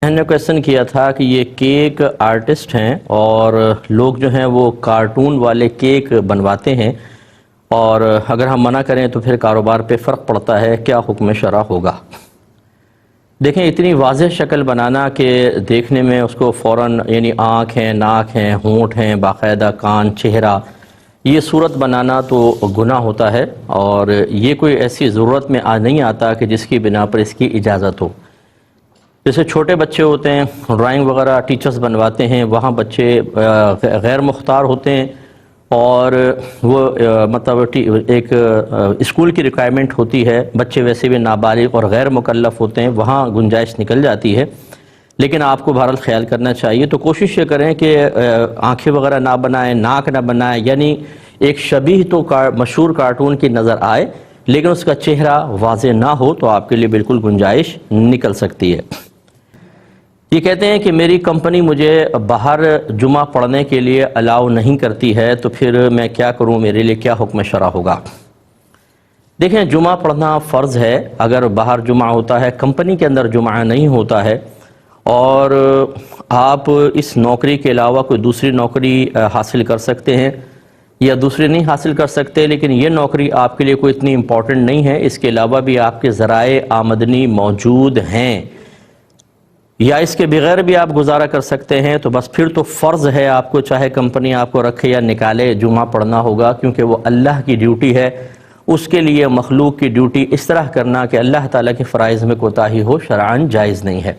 میں نے کویسچن کیا تھا کہ یہ کیک آرٹسٹ ہیں اور لوگ جو ہیں وہ کارٹون والے کیک بنواتے ہیں، اور اگر ہم منع کریں تو پھر کاروبار پہ فرق پڑتا ہے، کیا حکم شرع ہوگا؟ دیکھیں، اتنی واضح شکل بنانا کہ دیکھنے میں اس کو فوراً یعنی آنکھ ہیں، ناک ہیں، ہونٹ ہیں، باقاعدہ کان، چہرہ، یہ صورت بنانا تو گناہ ہوتا ہے، اور یہ کوئی ایسی ضرورت میں نہیں آتا کہ جس کی بنا پر اس کی اجازت ہو۔ جیسے چھوٹے بچے ہوتے ہیں، ڈرائنگ وغیرہ ٹیچرز بنواتے ہیں، وہاں بچے غیر مختار ہوتے ہیں، اور وہ مطلب ایک اسکول کی ریکوائرمنٹ ہوتی ہے، بچے ویسے بھی نابالغ اور غیر مکلف ہوتے ہیں، وہاں گنجائش نکل جاتی ہے۔ لیکن آپ کو بہرحال خیال کرنا چاہیے، تو کوشش یہ کریں کہ آنکھیں وغیرہ نہ بنائیں، ناک نہ بنائیں، یعنی ایک شبیہ تو مشہور کارٹون کی نظر آئے لیکن اس کا چہرہ واضح نہ ہو، تو آپ کے لیے بالکل گنجائش نکل سکتی ہے۔ یہ کہتے ہیں کہ میری کمپنی مجھے باہر جمعہ پڑھنے کے لیے الاؤ نہیں کرتی ہے، تو پھر میں کیا کروں، میرے لیے کیا حکم شرع ہوگا؟ دیکھیں، جمعہ پڑھنا فرض ہے۔ اگر باہر جمعہ ہوتا ہے، کمپنی کے اندر جمعہ نہیں ہوتا ہے، اور آپ اس نوکری کے علاوہ کوئی دوسری نوکری حاصل کر سکتے ہیں، یا دوسری نہیں حاصل کر سکتے لیکن یہ نوکری آپ کے لیے کوئی اتنی امپورٹنٹ نہیں ہے، اس کے علاوہ بھی آپ کے ذرائع آمدنی موجود ہیں، یا اس کے بغیر بھی آپ گزارا کر سکتے ہیں، تو بس پھر تو فرض ہے آپ کو، چاہے کمپنی آپ کو رکھے یا نکالے، جمعہ پڑھنا ہوگا، کیونکہ وہ اللہ کی ڈیوٹی ہے۔ اس کے لیے مخلوق کی ڈیوٹی اس طرح کرنا کہ اللہ تعالیٰ کے فرائض میں کوتاہی ہو، شرعاً جائز نہیں ہے۔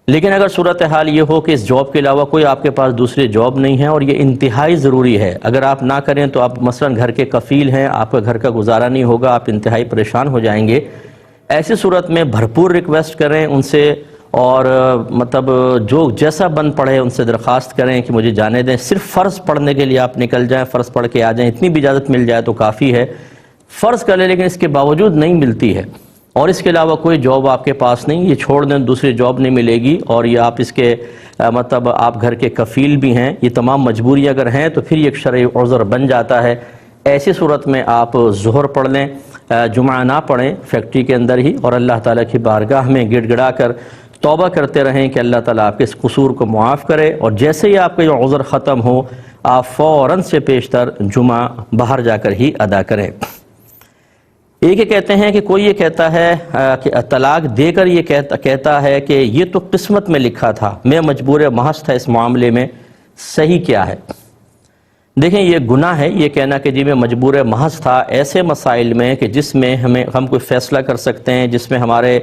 لیکن اگر صورتحال یہ ہو کہ اس جاب کے علاوہ کوئی آپ کے پاس دوسری جاب نہیں ہے اور یہ انتہائی ضروری ہے، اگر آپ نہ کریں تو آپ مثلاً گھر کے کفیل ہیں، آپ کا گھر کا گزارا نہیں ہوگا، آپ انتہائی پریشان ہو جائیں گے، ایسی صورت میں بھرپور ریکویسٹ کریں ان سے، اور مطلب جو جیسا بن پڑے ان سے درخواست کریں کہ مجھے جانے دیں، صرف فرض پڑھنے کے لیے آپ نکل جائیں، فرض پڑھ کے آ جائیں، اتنی بھی اجازت مل جائے تو کافی ہے۔ فرض کر لیں لیکن اس کے باوجود نہیں ملتی ہے اور اس کے علاوہ کوئی جاب آپ کے پاس نہیں، یہ چھوڑ دیں، دوسری جاب نہیں ملے گی، اور یہ آپ اس کے مطلب آپ گھر کے کفیل بھی ہیں، یہ تمام مجبوریاں اگر ہیں تو پھر یہ ایک شرعی عذر بن جاتا ہے۔ ایسی صورت میں آپ ظہر پڑھ لیں، جمعہ نہ پڑھیں فیکٹری کے اندر ہی، اور اللہ تعالیٰ کی بارگاہ میں گڑ گڑا کر توبہ کرتے رہیں کہ اللہ تعالیٰ آپ کے اس قصور کو معاف کرے، اور جیسے ہی آپ کا یہ عذر ختم ہو آپ فوراً سے پیشتر جمعہ باہر جا کر ہی ادا کریں۔ ایک یہ کہتے ہیں کہ کوئی یہ کہتا ہے کہ طلاق دے کر یہ کہتا ہے کہ یہ تو قسمت میں لکھا تھا، میں مجبور محض تھا، اس معاملے میں صحیح کیا ہے؟ دیکھیں، یہ گناہ ہے یہ کہنا کہ جی میں مجبور محض تھا ایسے مسائل میں کہ جس میں ہم کوئی فیصلہ کر سکتے ہیں، جس میں ہمارے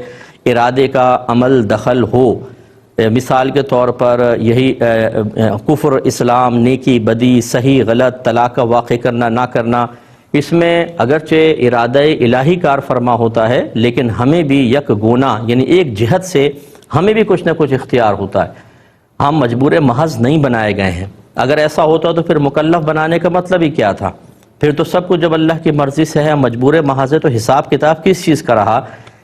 ارادے کا عمل دخل ہو۔ مثال کے طور پر یہی کفر، اسلام، نیکی، بدی، صحیح، غلط، طلاق کا واقع کرنا نہ کرنا، اس میں اگرچہ ارادہ الہی کار فرما ہوتا ہے لیکن ہمیں بھی یک گونا یعنی ایک جہت سے ہمیں بھی کچھ نہ کچھ اختیار ہوتا ہے، ہم مجبور محض نہیں بنائے گئے ہیں۔ اگر ایسا ہوتا تو پھر مکلف بنانے کا مطلب ہی کیا تھا؟ پھر تو سب کچھ جب اللہ کی مرضی سے ہے، مجبور محض ہے، تو حساب کتاب کس چیز کا رہا؟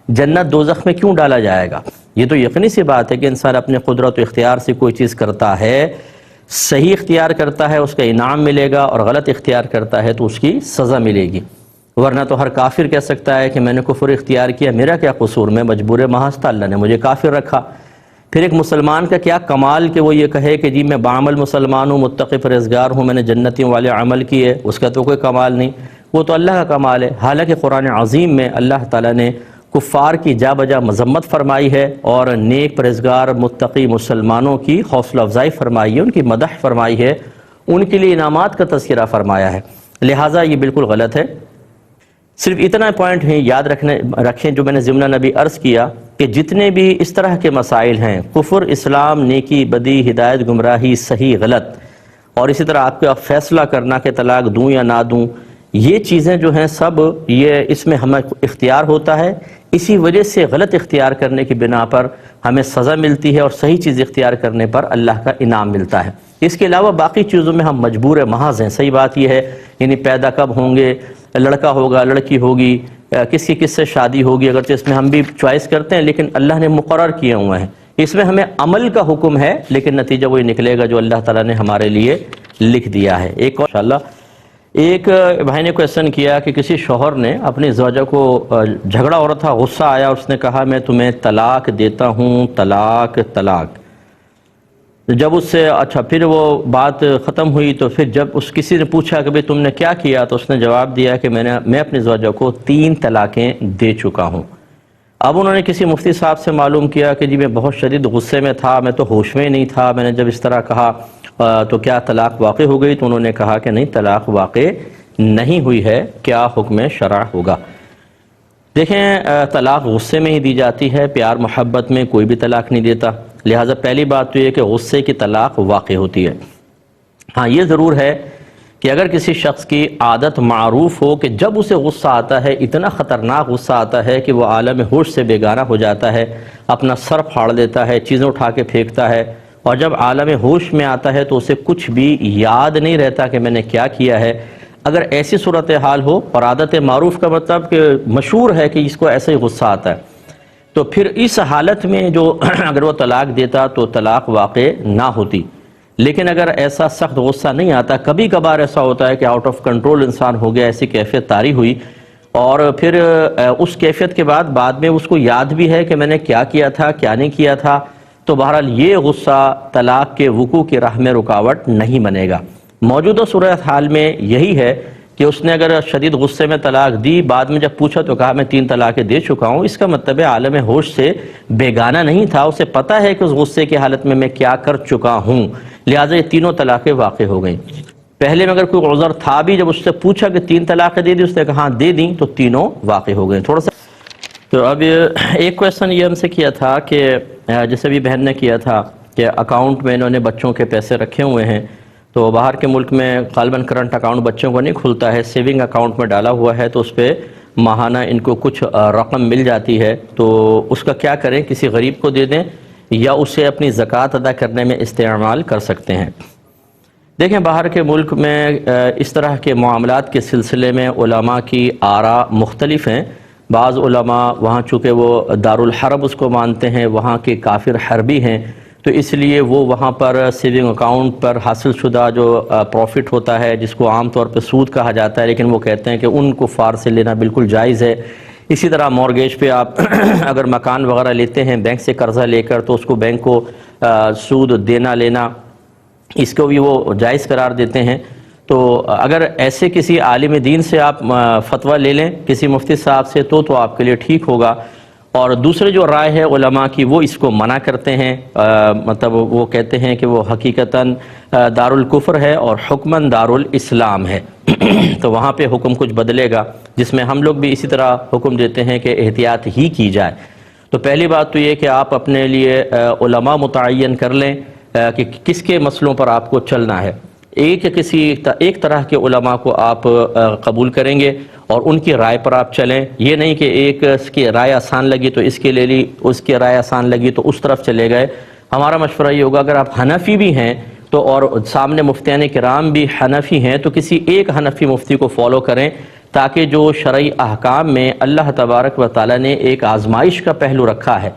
جنت دوزخ میں کیوں ڈالا جائے گا؟ یہ تو یقینی سی بات ہے کہ انسان اپنے قدرت و اختیار سے کوئی چیز کرتا ہے، صحیح اختیار کرتا ہے اس کا انعام ملے گا، اور غلط اختیار کرتا ہے تو اس کی سزا ملے گی۔ ورنہ تو ہر کافر کہہ سکتا ہے کہ میں نے کفر اختیار کیا، میرا کیا قصور، میں مجبور محض تھا، اللہ نے مجھے کافر رکھا۔ پھر ایک مسلمان کا کیا کمال کہ وہ یہ کہے کہ جی میں بعمل مسلمان ہوں، متقی پرہیزگار ہوں، میں نے جنتیوں والے عمل کیے، اس کا تو کوئی کمال نہیں، وہ تو اللہ کا کمال ہے۔ حالانکہ قرآن عظیم میں اللہ تعالیٰ نے کفار کی جا بجا مذمت فرمائی ہے، اور نیک پرہیزگار متقی مسلمانوں کی حوصلہ افزائی فرمائی ہے، ان کی مدح فرمائی ہے، ان کے لیے انعامات کا تذکرہ فرمایا ہے، لہٰذا یہ بالکل غلط ہے۔ صرف اتنا پوائنٹ ہے یاد رکھیں جو میں نے ضمن نبی عرض کیا کہ جتنے بھی اس طرح کے مسائل ہیں، کفر، اسلام، نیکی، بدی، ہدایت، گمراہی، صحیح، غلط، اور اسی طرح آپ کا فیصلہ کرنا کہ طلاق دوں یا نہ دوں، یہ چیزیں جو ہیں سب یہ اس میں ہمیں اختیار ہوتا ہے، اسی وجہ سے غلط اختیار کرنے کی بنا پر ہمیں سزا ملتی ہے، اور صحیح چیز اختیار کرنے پر اللہ کا انعام ملتا ہے۔ اس کے علاوہ باقی چیزوں میں ہم مجبور محض ہیں۔ صحیح بات یہ ہے، یعنی پیدا کب ہوں گے، لڑکا ہوگا، لڑکی ہوگی، کس سے شادی ہوگی، اگرچہ اس میں ہم بھی چوائس کرتے ہیں لیکن اللہ نے مقرر کیے ہوئے ہیں، اس میں ہمیں عمل کا حکم ہے لیکن نتیجہ وہی نکلے گا جو اللہ تعالیٰ نے ہمارے لیے لکھ دیا ہے۔ ایک اور انشاءاللہ ایک بھائی نے کویشچن کیا کہ کسی شوہر نے اپنی زوجہ کو جھگڑا ہو رہا تھا، غصہ آیا، اس نے کہا میں تمہیں طلاق دیتا ہوں، طلاق طلاق۔ جب اس سے پھر وہ بات ختم ہوئی تو پھر جب کسی نے پوچھا کہ تم نے کیا کیا، تو اس نے جواب دیا کہ میں اپنی زوجہ کو 3 طلاقیں دے چکا ہوں۔ اب انہوں نے کسی مفتی صاحب سے معلوم کیا کہ جی میں بہت شدید غصے میں تھا، میں تو ہوش میں ہی نہیں تھا، میں نے جب اس طرح کہا تو کیا طلاق واقع ہو گئی؟ تو انہوں نے کہا کہ نہیں، طلاق واقع نہیں ہوئی ہے، کیا حکم شرع ہوگا؟ دیکھیں، طلاق غصے میں ہی دی جاتی ہے، پیار محبت میں کوئی بھی طلاق نہیں دیتا، لہٰذا پہلی بات تو یہ کہ غصے کی طلاق واقع ہوتی ہے۔ ہاں یہ ضرور ہے کہ اگر کسی شخص کی عادت معروف ہو کہ جب اسے غصہ آتا ہے، اتنا خطرناک غصہ آتا ہے کہ وہ عالم ہوش سے بیگانہ ہو جاتا ہے، اپنا سر پھاڑ دیتا ہے، چیزیں اٹھا کے پھینکتا ہے، اور جب عالم ہوش میں آتا ہے تو اسے کچھ بھی یاد نہیں رہتا کہ میں نے کیا کیا ہے، اگر ایسی صورتحال ہو، اور عادت معروف کا مطلب کہ مشہور ہے کہ اس کو ایسا ہی غصہ آتا ہے، تو پھر اس حالت میں جو اگر وہ طلاق دیتا تو طلاق واقع نہ ہوتی۔ لیکن اگر ایسا سخت غصہ نہیں آتا، کبھی کبھار ایسا ہوتا ہے کہ آؤٹ آف کنٹرول انسان ہو گیا، ایسی کیفیت طاری ہوئی، اور پھر اس کیفیت کے بعد میں اس کو یاد بھی ہے کہ میں نے کیا کیا تھا، کیا نہیں کیا تھا، تو بہرحال یہ غصہ طلاق کے وقوع کی راہ میں رکاوٹ نہیں بنے گا۔ موجودہ صورتحال میں یہی ہے کہ اس نے اگر شدید غصے میں طلاق دی، بعد میں جب پوچھا تو کہا میں 3 طلاقیں دے چکا ہوں، اس کا مطلب ہے عالم ہوش سے بیگانہ نہیں تھا، اسے پتہ ہے کہ اس غصے کی حالت میں کیا کر چکا ہوں، لہٰذا یہ تینوں طلاقیں واقع ہو گئیں۔ پہلے میں اگر کوئی عذر تھا بھی، جب اس سے پوچھا کہ 3 طلاقیں دے دی، اس نے کہا ہاں دے دیں، تو تینوں واقع ہو گئیں۔ تھوڑا سا تو اب ایک کویشچن یہ ہم سے کیا تھا کہ جیسے بھی بہن نے کیا تھا کہ اکاؤنٹ میں انہوں نے بچوں کے پیسے رکھے ہوئے ہیں، تو باہر کے ملک میں غالباً کرنٹ اکاؤنٹ بچوں کو نہیں کھلتا ہے، سیونگ اکاؤنٹ میں ڈالا ہوا ہے، تو اس پہ ماہانہ ان کو کچھ رقم مل جاتی ہے، تو اس کا کیا کریں؟ کسی غریب کو دے دیں یا اسے اپنی زکوٰۃ ادا کرنے میں استعمال کر سکتے ہیں؟ دیکھیں، باہر کے ملک میں اس طرح کے معاملات کے سلسلے میں علماء کی آراء مختلف ہیں۔ بعض علماء وہاں چونکہ وہ دارالحرب اس کو مانتے ہیں، وہاں کے کافر حربی ہیں، تو اس لیے وہ وہاں پر سیونگ اکاؤنٹ پر حاصل شدہ جو پروفٹ ہوتا ہے، جس کو عام طور پہ سود کہا جاتا ہے، لیکن وہ کہتے ہیں کہ ان کفار سے لینا بالکل جائز ہے۔ اسی طرح مورگیج پہ آپ اگر مکان وغیرہ لیتے ہیں بینک سے قرضہ لے کر، تو اس کو بینک کو سود دینا لینا، اس کو بھی وہ جائز قرار دیتے ہیں۔ تو اگر ایسے کسی عالم دین سے آپ فتویٰ لے لیں، کسی مفتی صاحب سے، تو آپ کے لیے ٹھیک ہوگا۔ اور دوسرے جو رائے ہے علماء کی، وہ اس کو منع کرتے ہیں، مطلب وہ کہتے ہیں کہ وہ حقیقتاً دارالکفر ہے اور حکماً دارالاسلام ہے، تو وہاں پہ حکم کچھ بدلے گا، جس میں ہم لوگ بھی اسی طرح حکم دیتے ہیں کہ احتیاط ہی کی جائے۔ تو پہلی بات تو یہ کہ آپ اپنے لیے علماء متعین کر لیں کہ کس کے مسئلوں پر آپ کو چلنا ہے۔ ایک طرح کے علماء کو آپ قبول کریں گے اور ان کی رائے پر آپ چلیں، یہ نہیں کہ ایک کی رائے آسان لگی تو اس کے لے لی، اس کی رائے آسان لگی تو اس طرف چلے گئے۔ ہمارا مشورہ یہ ہوگا، اگر آپ حنفی بھی ہیں تو اور سامنے مفتیان کرام بھی حنفی ہیں، تو کسی ایک حنفی مفتی کو فالو کریں، تاکہ جو شرعی احکام میں اللہ تبارک و تعالی نے ایک آزمائش کا پہلو رکھا ہے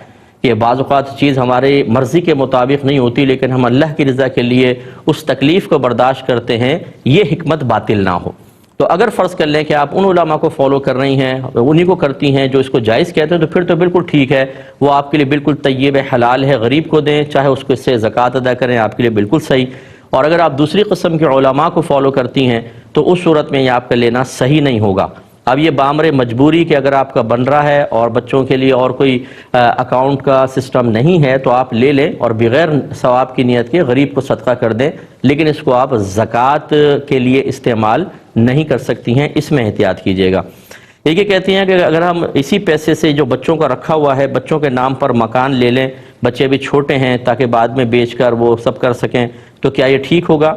کہ بعض اوقات چیز ہمارے مرضی کے مطابق نہیں ہوتی، لیکن ہم اللہ کی رضا کے لیے اس تکلیف کو برداشت کرتے ہیں، یہ حکمت باطل نہ ہو۔ تو اگر فرض کر لیں کہ آپ ان علماء کو فالو کر رہی ہیں، انہی کو کرتی ہیں جو اس کو جائز کہتے ہیں، تو پھر تو بالکل ٹھیک ہے، وہ آپ کے لیے بالکل طیب حلال ہے، غریب کو دیں، چاہے اس کو اس سے زکوٰۃ ادا کریں، آپ کے لیے بالکل صحیح۔ اور اگر آپ دوسری قسم کے علماء کو فالو کرتی ہیں تو اس صورت میں یہ آپ کا لینا صحیح نہیں ہوگا۔ اب یہ بامر مجبوری کہ اگر آپ کا بن رہا ہے اور بچوں کے لیے اور کوئی اکاؤنٹ کا سسٹم نہیں ہے تو آپ لے لیں اور بغیر ثواب کی نیت کے غریب کو صدقہ کر دیں، لیکن اس کو آپ زکوٰۃ کے لیے استعمال نہیں کر سکتی ہیں، اس میں احتیاط کیجیے گا۔ یہ کہتی ہیں کہ اگر ہم اسی پیسے سے جو بچوں کا رکھا ہوا ہے، بچوں کے نام پر مکان لے لیں، بچے بھی چھوٹے ہیں، تاکہ بعد میں بیچ کر وہ سب کر سکیں، تو کیا یہ ٹھیک ہوگا؟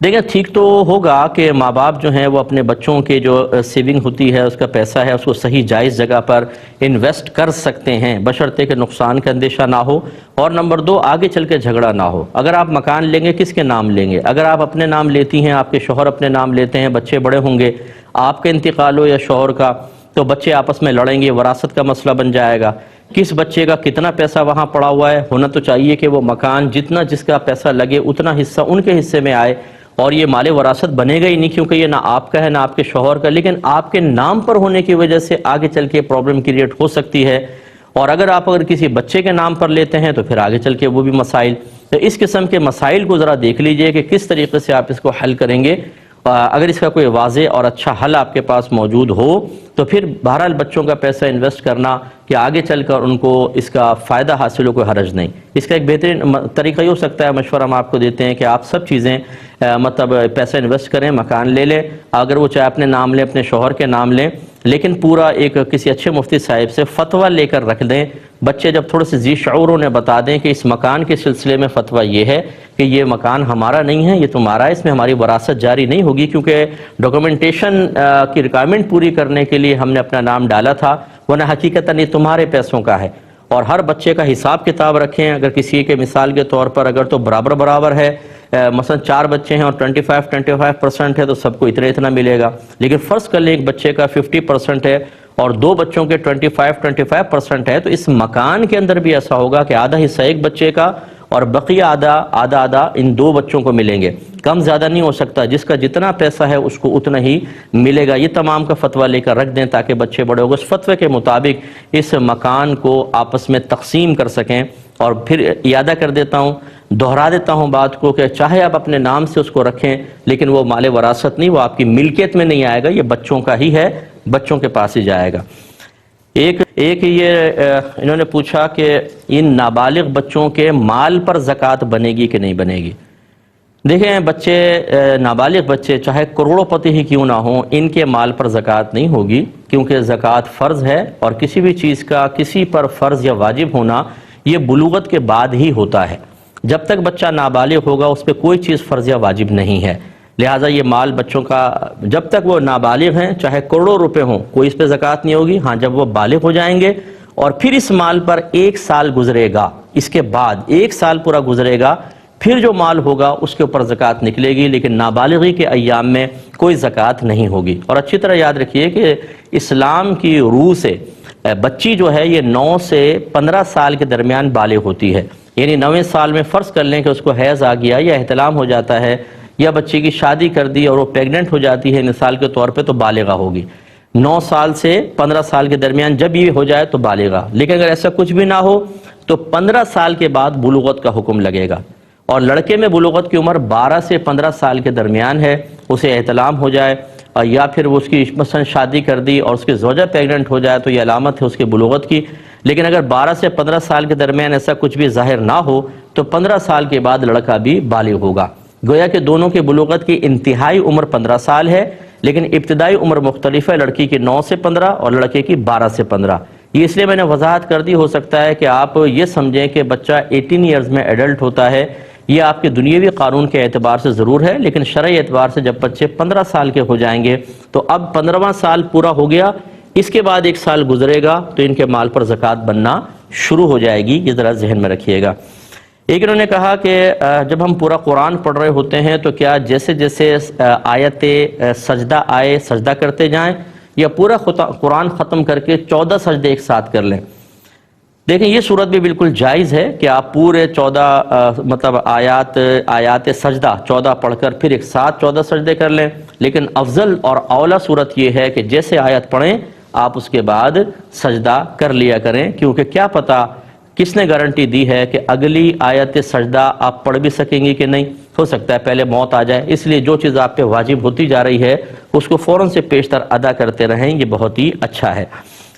دیکھیں، ٹھیک تو ہوگا کہ ماں باپ جو ہیں وہ اپنے بچوں کے جو سیونگ ہوتی ہے، اس کا پیسہ ہے، اس کو صحیح جائز جگہ پر انویسٹ کر سکتے ہیں، بشرطے کہ نقصان کا اندیشہ نہ ہو، اور نمبر 2 آگے چل کے جھگڑا نہ ہو۔ اگر آپ مکان لیں گے، کس کے نام لیں گے؟ اگر آپ اپنے نام لیتی ہیں، آپ کے شوہر اپنے نام لیتے ہیں، بچے بڑے ہوں گے، آپ کا انتقال ہو یا شوہر کا، تو بچے آپس میں لڑیں گے، وراثت کا مسئلہ بن جائے گا۔ کس بچے کا کتنا پیسہ وہاں پڑا ہوا ہے، ہونا تو چاہیے کہ وہ مکان جتنا جس کا پیسہ لگے اتنا حصہ ان کے حصے میں آئے، اور یہ مال وراثت بنے گا ہی نہیں، کیونکہ یہ نہ آپ کا ہے نہ آپ کے شوہر کا، لیکن آپ کے نام پر ہونے کی وجہ سے آگے چل کے پرابلم کریٹ ہو سکتی ہے۔ اور اگر کسی بچے کے نام پر لیتے ہیں تو پھر آگے چل کے وہ بھی مسائل، تو اس قسم کے مسائل کو ذرا دیکھ لیجئے کہ کس طریقے سے آپ اس کو حل کریں گے۔ اگر اس کا کوئی واضح اور اچھا حل آپ کے پاس موجود ہو تو پھر بہرحال بچوں کا پیسہ انویسٹ کرنا کہ آگے چل کر ان کو اس کا فائدہ حاصل ہو، کوئی حرج نہیں۔ اس کا ایک بہترین طریقہ یہ ہو سکتا ہے، مشورہ ہم آپ کو دیتے ہیں کہ آپ سب چیزیں مطلب پیسہ انویسٹ کریں، مکان لے لیں، اگر وہ چاہے اپنے نام لیں، اپنے شوہر کے نام لیں، لیکن پورا ایک کسی اچھے مفتی صاحب سے فتویٰ لے کر رکھ دیں۔ بچے جب تھوڑے سے ذی شعور انہیں بتا دیں کہ اس مکان کے سلسلے میں فتویٰ یہ ہے کہ یہ مکان ہمارا نہیں ہے، یہ تمہارا ہے، اس میں ہماری وراثت جاری نہیں ہوگی، کیونکہ ڈاکومنٹیشن کی ریکوائرمنٹ پوری کرنے کے لیے ہم نے اپنا نام ڈالا تھا، ورنہ حقیقتاً یہ تمہارے پیسوں کا ہے۔ اور ہر بچے کا حساب کتاب رکھیں، اگر کسی کے مثال کے طور پر اگر تو برابر ہے، مثلا 4 بچے ہیں اور 25% ہے تو سب کو اتنا ملے گا، لیکن فرض کر لیں ایک بچے کا 50% ہے اور 2 بچوں کے 25% ہے، تو اس مکان کے اندر بھی ایسا ہوگا کہ آدھا حصہ ایک بچے کا اور بقیہ آدھا ان 2 بچوں کو ملیں گے، کم زیادہ نہیں ہو سکتا، جس کا جتنا پیسہ ہے اس کو اتنا ہی ملے گا۔ یہ تمام کا فتویٰ لے کر رکھ دیں تاکہ بچے بڑے ہوگے اس فتوے کے مطابق اس مکان کو آپس میں تقسیم کر سکیں۔ اور پھر اعادہ کر دیتا ہوں، دہرا دیتا ہوں بات کو کہ چاہے آپ اپنے نام سے اس کو رکھیں، لیکن وہ مال وراثت نہیں، وہ آپ کی ملکیت میں نہیں آئے گا، یہ بچوں کا ہی ہے، بچوں کے پاس ہی جائے گا۔ ایک یہ انہوں نے پوچھا کہ ان نابالغ بچوں کے مال پر زکوٰۃ بنے گی کہ نہیں بنے گی؟ دیکھیں بچے، نابالغ بچے چاہے کروڑوں پتی ہی کیوں نہ ہوں، ان کے مال پر زکوٰۃ نہیں ہوگی، کیونکہ زکوٰۃ فرض ہے، اور کسی بھی چیز کا کسی پر فرض یا واجب ہونا یہ بلوغت کے بعد ہی ہوتا ہے۔ جب تک بچہ نابالغ ہوگا اس پہ کوئی چیز فرض یا واجب نہیں ہے، لہٰذا یہ مال بچوں کا جب تک وہ نابالغ ہیں چاہے کروڑوں روپے ہوں کوئی اس پہ زکوٰۃ نہیں ہوگی۔ ہاں جب وہ بالغ ہو جائیں گے اور پھر اس مال پر 1 سال گزرے گا، اس کے بعد 1 سال پورا گزرے گا، پھر جو مال ہوگا اس کے اوپر زکوٰۃ نکلے گی، لیکن نابالغی کے ایام میں کوئی زکوٰۃ نہیں ہوگی۔ اور اچھی طرح یاد رکھیے کہ اسلام کی روح سے بچی جو ہے یہ 9 سے 15 سال کے درمیان بالغ ہوتی ہے، یعنی 9ویں سال میں فرض کر لیں کہ اس کو حیض آ گیا یا احتلام ہو جاتا ہے، یا بچی کی شادی کر دی اور وہ پیگننٹ ہو جاتی ہے مثال کے طور پہ، تو بالغہ ہوگی۔ 9 سال سے 15 سال کے درمیان جب یہ ہو جائے تو بالغہ، لیکن اگر ایسا کچھ بھی نہ ہو تو 15 سال کے بعد بلوغت کا حکم لگے گا۔ اور لڑکے میں بلوغت کی عمر 12 سے 15 سال کے درمیان ہے، اسے احتلام ہو جائے یا پھر وہ اس کی مثلا شادی کر دی اور اس کی زوجہ پیگننٹ ہو جائے تو یہ علامت ہے اس کی بلوغت کی، لیکن اگر 12 سے 15 سال کے درمیان ایسا کچھ بھی ظاہر نہ ہو تو 15 سال کے بعد لڑکا بھی بالغ ہوگا۔ گویا کہ دونوں کی بلوغت کی انتہائی عمر 15 سال ہے، لیکن ابتدائی عمر مختلف ہے، لڑکی کی 9 سے 15 اور لڑکے کی 12 سے 15۔ یہ اس لیے میں نے وضاحت کر دی، ہو سکتا ہے کہ آپ یہ سمجھیں کہ بچہ 18 ایئرز میں ایڈلٹ ہوتا ہے، یہ آپ کے دنیاوی قانون کے اعتبار سے ضرور ہے، لیکن شرعی اعتبار سے جب بچے 15 سال کے ہو جائیں گے تو اب 15واں سال پورا ہو گیا، اس کے بعد 1 سال گزرے گا تو ان کے مال پر زکوٰۃ بننا شروع ہو جائے گی، یہ ذرا ذہن میں رکھیے گا۔ ایک انہوں نے کہا کہ جب ہم پورا قرآن پڑھ رہے ہوتے ہیں تو کیا جیسے آیت سجدہ آئے سجدہ کرتے جائیں، یا پورا قرآن ختم کر کے 14 سجدے ایک ساتھ کر لیں؟ دیکھیں یہ صورت بھی بالکل جائز ہے کہ آپ پورے 14 مطلب آیات سجدہ 14 پڑھ کر پھر ایک ساتھ 14 سجدے کر لیں، لیکن افضل اور اولا صورت یہ ہے کہ جیسے آیت پڑھیں آپ اس کے بعد سجدہ کر لیا کریں، کیونکہ کیا پتہ کس نے گارنٹی دی ہے کہ اگلی آیت سجدہ آپ پڑھ بھی سکیں گی کہ نہیں، ہو سکتا ہے پہلے موت آ جائے، اس لیے جو چیز آپ پہ واجب ہوتی جا رہی ہے اس کو فوراً سے پیشتر ادا کرتے رہیں، یہ بہت ہی اچھا ہے۔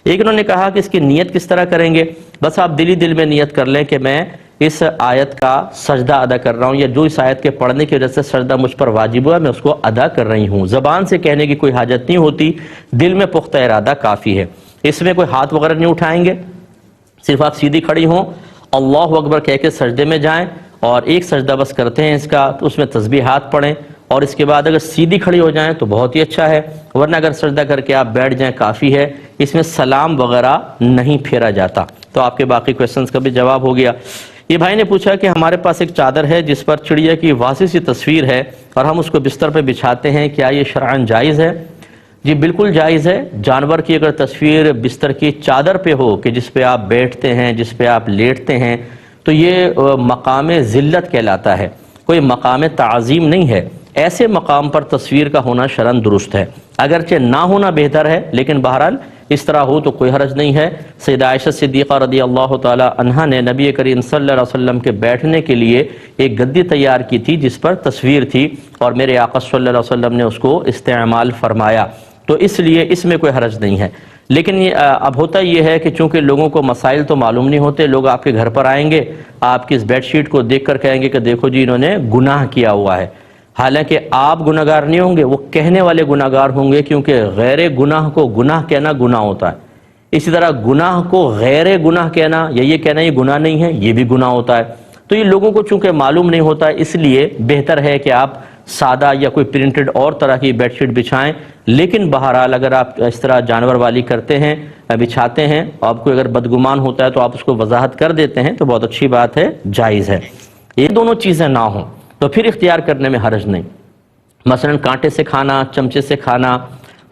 ایک انہوں نے کہا کہ اس کی نیت کس طرح کریں گے؟ بس آپ دل میں نیت کر لیں کہ میں اس آیت کا سجدہ ادا کر رہا ہوں، یا جو اس آیت کے پڑھنے کی وجہ سے سجدہ مجھ پر واجب ہوا میں اس کو ادا کر رہی ہوں۔ زبان سے کہنے کی کوئی حاجت نہیں ہوتی، دل میں پختہ ارادہ کافی ہے۔ اس میں کوئی ہاتھ وغیرہ نہیں اٹھائیں گے، صرف آپ سیدھی کھڑی ہوں، اللہ اکبر کہہ کے سجدے میں جائیں اور ایک سجدہ بس کرتے ہیں اس کا، تو اس میں تسبیحات پڑھیں، اور اس کے بعد اگر سیدھی کھڑی ہو جائیں تو بہت ہی اچھا ہے، ورنہ اگر سجدہ کر کے آپ بیٹھ جائیں کافی ہے، اس میں سلام وغیرہ نہیں پھیرا جاتا۔ تو آپ کے باقی کویسچنز کا بھی جواب ہو گیا۔ یہ بھائی نے پوچھا کہ ہمارے پاس ایک چادر ہے جس پر چڑیا کی واضح سی تصویر ہے اور ہم اس کو بستر پہ بچھاتے ہیں، کیا یہ شرعاً جائز ہے؟ جی بالکل جائز ہے۔ جانور کی اگر تصویر بستر کی چادر پہ ہو کہ جس پہ آپ بیٹھتے ہیں، جس پہ آپ لیٹتے ہیں، تو یہ مقام ذلت کہلاتا ہے، کوئی مقام تعظیم نہیں ہے۔ ایسے مقام پر تصویر کا ہونا شرعاً درست ہے، اگرچہ نہ ہونا بہتر ہے، لیکن بہرحال اس طرح ہو تو کوئی حرج نہیں ہے۔ سیدہ عائشہ صدیقہ رضی اللہ تعالی عنہا نے نبی کریم صلی اللہ علیہ وسلم کے بیٹھنے کے لیے ایک گدی تیار کی تھی جس پر تصویر تھی، اور میرے آقا صلی اللہ علیہ وسلم نے اس کو استعمال فرمایا، تو اس لیے اس میں کوئی حرج نہیں ہے۔ لیکن اب ہوتا یہ ہے کہ چونکہ لوگوں کو مسائل تو معلوم نہیں ہوتے، لوگ آپ کے گھر پر آئیں گے، آپ کی اس بیڈ شیٹ کو دیکھ کر کہیں گے کہ دیکھو جی انہوں نے گناہ کیا ہوا ہے، حالانکہ آپ گناہگار نہیں ہوں گے، وہ کہنے والے گناہگار ہوں گے، کیونکہ غیر گناہ کو گناہ کہنا گناہ ہوتا ہے، اسی طرح گناہ کو غیر گناہ کہنا یا یہ کہنا یہ گناہ نہیں ہے، یہ بھی گناہ ہوتا ہے۔ تو یہ لوگوں کو چونکہ معلوم نہیں ہوتا ہے، اس لیے بہتر ہے کہ آپ سادہ یا کوئی پرنٹڈ اور طرح کی بیڈ شیٹ بچھائیں، لیکن بہرحال اگر آپ اس طرح جانور والی کرتے ہیں، بچھاتے ہیں، آپ کو اگر بدگمان ہوتا ہے تو آپ اس کو وضاحت کر دیتے ہیں تو بہت اچھی بات ہے، جائز ہے۔ یہ دونوں چیزیں نہ ہوں تو پھر اختیار کرنے میں حرج نہیں۔ مثلا کانٹے سے کھانا، چمچے سے کھانا،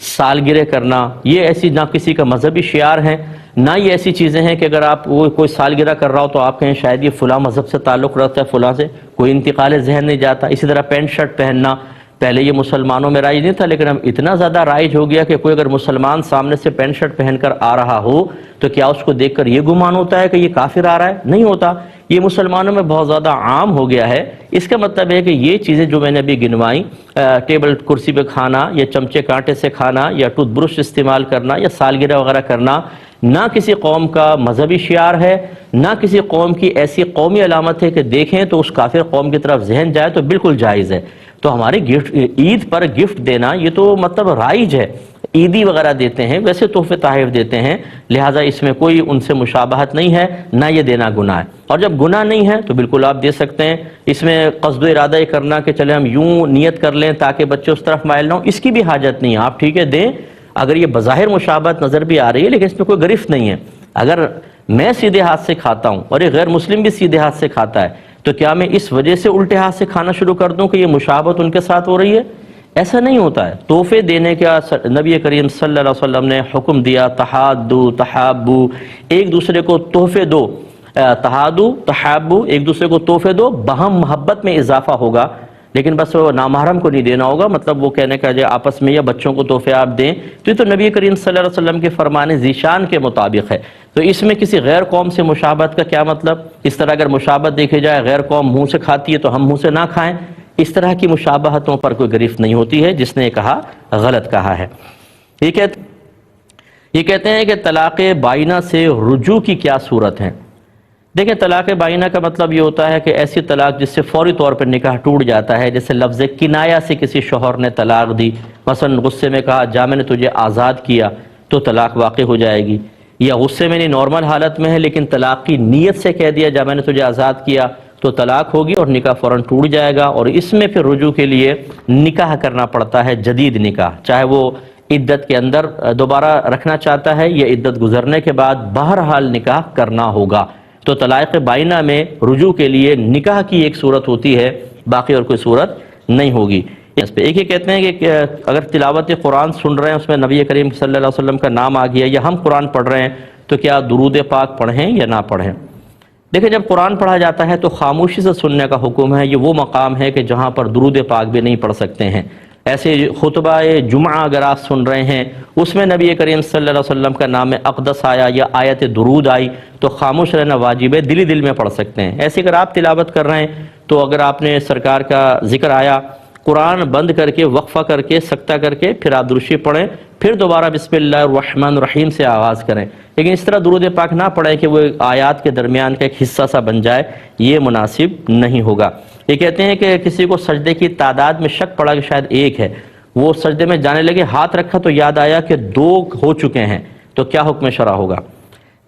سالگرہ کرنا، یہ ایسی نہ کسی کا مذہبی شعار ہے، نہ یہ ایسی چیزیں ہیں کہ اگر آپ کوئی سالگرہ کر رہا ہو تو آپ کہیں شاید یہ فلاں مذہب سے تعلق رکھتا ہے، فلاں سے کوئی انتقال ذہن نہیں جاتا۔ اسی طرح پینٹ شرٹ پہننا، پہلے یہ مسلمانوں میں رائج نہیں تھا، لیکن اب اتنا زیادہ رائج ہو گیا کہ کوئی اگر مسلمان سامنے سے پینٹ شرٹ پہن کر آ رہا ہو تو کیا اس کو دیکھ کر یہ گمان ہوتا ہے کہ یہ کافر آ رہا ہے؟ نہیں ہوتا۔ یہ مسلمانوں میں بہت زیادہ عام ہو گیا ہے۔ اس کا مطلب ہے کہ یہ چیزیں جو میں نے ابھی گنوائیں، ٹیبل کرسی پہ کھانا یا چمچے کانٹے سے کھانا یا ٹوتھ برش استعمال کرنا یا سالگرہ وغیرہ کرنا، نہ کسی قوم کا مذہبی شعار ہے، نہ کسی قوم کی ایسی قومی علامت ہے کہ دیکھیں تو اس کافر قوم کی طرف ذہن جائے، تو بالکل جائز ہے۔ تو ہمارے عید پر گفٹ دینا یہ تو مطلب رائج ہے، عیدی وغیرہ دیتے ہیں، ویسے تحفے تحائف دیتے ہیں، لہٰذا اس میں کوئی ان سے مشابہت نہیں ہے، نہ یہ دینا گناہ ہے۔ اور جب گناہ نہیں ہے تو بالکل آپ دے سکتے ہیں۔ اس میں قصد و ارادہ یہ کرنا کہ چلے ہم یوں نیت کر لیں تاکہ بچے اس طرف مائل نہ ہوں، اس کی بھی حاجت نہیں ہے۔ آپ ٹھیک ہے دیں، اگر یہ بظاہر مشابہت نظر بھی آ رہی ہے لیکن اس میں کوئی گرفت نہیں ہے۔ اگر میں سیدھے ہاتھ سے کھاتا ہوں اور ایک غیر مسلم بھی سیدھے ہاتھ سے کھاتا ہے تو کیا میں اس وجہ سے الٹے ہاتھ سے کھانا شروع کر دوں کہ یہ مشابہت ان کے ساتھ ہو رہی ہے؟ ایسا نہیں ہوتا ہے۔ تحفے دینے کا نبی کریم صلی اللہ علیہ وسلم نے حکم دیا، تحادو تحابو، ایک دوسرے کو تحفے دو، تحادو تحابو، ایک دوسرے کو تحفے دو، باہم محبت میں اضافہ ہوگا، لیکن بس وہ نامحرم کو نہیں دینا ہوگا۔ مطلب وہ کہنے کا جو آپس میں یا بچوں کو تحفے آپ دیں تو یہ تو نبی کریم صلی اللہ علیہ وسلم کے فرمان ذیشان کے مطابق ہے، تو اس میں کسی غیر قوم سے مشابہت کا کیا مطلب؟ اس طرح اگر مشابہت دیکھی جائے، غیر قوم منہ سے کھاتی ہے تو ہم منہ سے نہ کھائیں، اس طرح کی مشابہتوں پر کوئی گرفت نہیں ہوتی ہے۔ جس نے کہا غلط کہا ہے۔ یہ کہتے ہیں کہ طلاق بائنہ سے رجوع کی کیا صورت ہے؟ دیکھیں، طلاق بائنہ کا مطلب یہ ہوتا ہے کہ ایسی طلاق جس سے فوری طور پر نکاح ٹوٹ جاتا ہے، جیسے لفظ کنایہ سے کسی شوہر نے طلاق دی، مثلا غصے میں کہا جا میں نے تجھے آزاد کیا، تو طلاق واقع ہو جائے گی، یا غصے میں نہیں نارمل حالت میں ہے لیکن طلاق کی نیت سے کہہ دیا جا میں نے تجھے آزاد کیا، تو طلاق ہوگی اور نکاح فوراً ٹوٹ جائے گا۔ اور اس میں پھر رجوع کے لیے نکاح کرنا پڑتا ہے، جدید نکاح، چاہے وہ عدت کے اندر دوبارہ رکھنا چاہتا ہے یا عدت گزرنے کے بعد، بہرحال نکاح کرنا ہوگا۔ تو طلاق بائنہ میں رجوع کے لیے نکاح کی ایک صورت ہوتی ہے، باقی اور کوئی صورت نہیں ہوگی۔ اس پہ ایک یہ کہتے ہیں کہ اگر تلاوت قرآن سن رہے ہیں اس میں نبی کریم صلی اللہ علیہ وسلم کا نام آ گیا، یا ہم قرآن پڑھ رہے ہیں تو کیا درود پاک پڑھیں یا نہ پڑھیں؟ دیکھیں، جب قرآن پڑھا جاتا ہے تو خاموشی سے سننے کا حکم ہے۔ یہ وہ مقام ہے کہ جہاں پر درود پاک بھی نہیں پڑھ سکتے ہیں۔ ایسے خطبہ جمعہ اگر آپ سن رہے ہیں، اس میں نبی کریم صلی اللہ علیہ وسلم کا نام اقدس آیا یا آیت درود آئی تو خاموش رہنا واجب ہے، دلی دل میں پڑھ سکتے ہیں۔ ایسے اگر آپ تلاوت کر رہے ہیں تو اگر آپ نے سرکار کا ذکر آیا، قرآن بند کر کے، وقفہ کر کے، سکتہ کر کے، پھر آپ درود شریف پڑھیں، پھر دوبارہ بسم اللہ الرحمن الرحیم سے آغاز کریں، لیکن اس طرح درود پاک نہ پڑھیں کہ وہ آیات کے درمیان کا ایک حصہ سا بن جائے، یہ مناسب نہیں ہوگا۔ یہ کہتے ہیں کہ کسی کو سجدے کی تعداد میں شک پڑا کہ شاید ایک ہے، وہ سجدے میں جانے لگے، ہاتھ رکھا تو یاد آیا کہ 2 ہو چکے ہیں، تو کیا حکم شرع ہوگا؟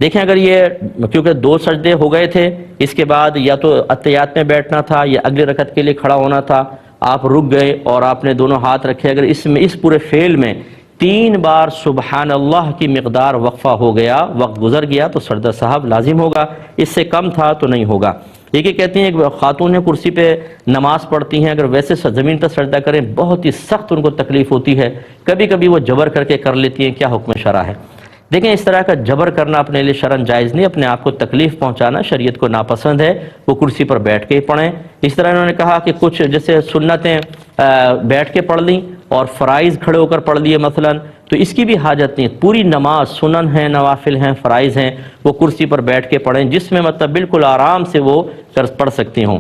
دیکھیں، اگر یہ کیونکہ 2 سجدے ہو گئے تھے، اس کے بعد یا تو اتحیات میں بیٹھنا تھا یا اگلی رکعت کے لیے کھڑا ہونا تھا، آپ رک گئے اور آپ نے دونوں ہاتھ رکھے، اگر اس پورے فعل میں 3 بار سبحان اللہ کی مقدار وقفہ ہو گیا، وقت گزر گیا، تو سجدہ صاحب لازم ہوگا، اس سے کم تھا تو نہیں ہوگا۔ یہ کہتے ہیں کہ خاتون کرسی پہ نماز پڑھتی ہیں، اگر ویسے زمین پر سجدہ کریں بہت ہی سخت ان کو تکلیف ہوتی ہے، کبھی کبھی وہ جبر کر کے کر لیتی ہیں، کیا حکم شرع ہے؟ دیکھیں اس طرح کا جبر کرنا اپنے لیے شرعاً جائز نہیں، اپنے آپ کو تکلیف پہنچانا شریعت کو ناپسند ہے، وہ کرسی پر بیٹھ کے ہی پڑھیں۔ اس طرح انہوں نے کہا کہ کچھ جیسے سنتیں بیٹھ کے پڑھ لیں اور فرائض کھڑے ہو کر پڑھ لیے مثلاً، تو اس کی بھی حاجت نہیں، پوری نماز سنن ہیں، نوافل ہیں، فرائض ہیں، وہ کرسی پر بیٹھ کے پڑھیں جس میں مطلب بالکل آرام سے وہ پڑھ سکتی ہوں۔